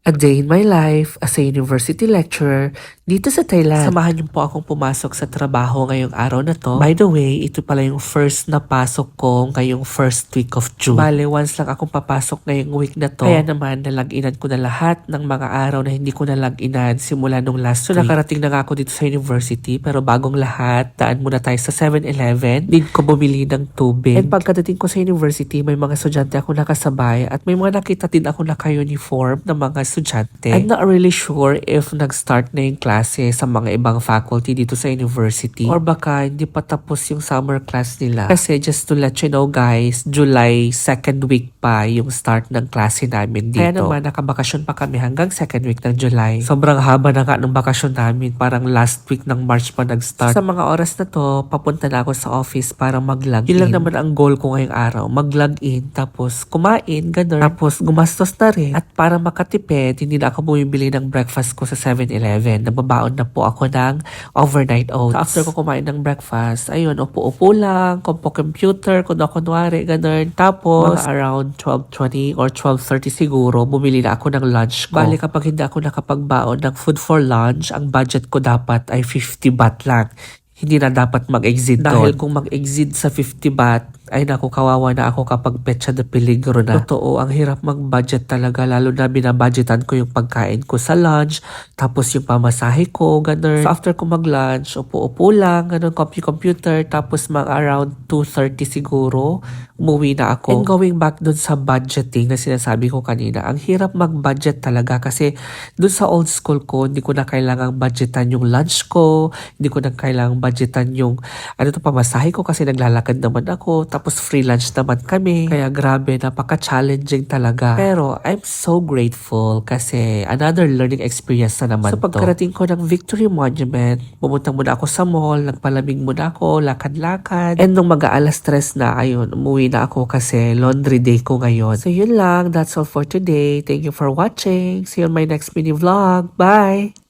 A day in my life as a university lecturer dito sa Thailand. Samahan niyo po akong pumasok sa trabaho ngayong araw na to. By the way, ito pala yung first na pasok ko ngayong first week of June. Bale, once lang akong papasok ngayong week na to. Kaya naman, nalag-inan ko na lahat ng mga araw na hindi ko nalag-inan simula nung last week. So, nakarating na nga ako dito sa university, pero bagong lahat, daan muna tayo sa 7-Eleven. Need ko bumili ng tubig. And pagkadating ko sa university, may mga estudyante ako nakasabay at may mga nakita din ako naka-uniform na mga estudyante. I'm not really sure if nag-start na yung klase sa mga ibang faculty dito sa university or baka hindi pa tapos yung summer class nila. Kasi just to let you know guys, July 2nd week pa yung start ng klase namin dito. Kaya naman nakabakasyon pa kami hanggang 2nd week ng July. Sobrang haba na nga ng bakasyon namin. Parang last week ng March pa nag-start. Sa mga oras na to, papunta na ako sa office para mag-log in. Yun lang naman ang goal ko ngayong araw. Mag-log in, tapos kumain, ganun. Tapos gumastos na rin. At para makatipid, hindi na ako bumibili ng breakfast ko sa 7-Eleven. Nababaon na po ako ng overnight oats. So after ko kumain ng breakfast, ayun, upo-upo lang, computer, kunwari, ganun. Tapos, mga around 12:20 or 12:30 siguro, bumili na ako ng lunch ko. Bali, kapag hindi ako nakapagbaon ng food for lunch, ang budget ko dapat ay 50 baht lang. Hindi na dapat mag-exit doon. Dahil kung mag-exit sa 50 baht, ay naku, kawawa na ako kapag petsa de peligro na. Totoo, ang hirap mag-budget talaga, lalo na binabudgetan ko yung pagkain ko sa lunch, tapos yung pamasahe ko, ganun. So after ko mag-lunch, upo-upo lang, ganun, computer, tapos mga around 2:30 siguro, umuwi na ako. And going back dun sa budgeting na sinasabi ko kanina, ang hirap mag-budget talaga kasi dun sa old school ko, hindi ko na kailangang budgetan yung lunch ko, hindi ko na kailangang budgetan yung pamasahe ko kasi naglalakad naman ako, tapos free lunch naman kami. Kaya grabe, napaka-challenging talaga. Pero I'm so grateful kasi another learning experience na naman to. So pagkarating ko ng Victory Monument, pumunta muna ako sa mall, nagpalamig muna ako, lakad-lakad. And nung mag-aalas 3 na, ayun, umuwi na ako kasi laundry day ko ngayon. So yun lang, that's all for today. Thank you for watching. See you on my next mini vlog. Bye!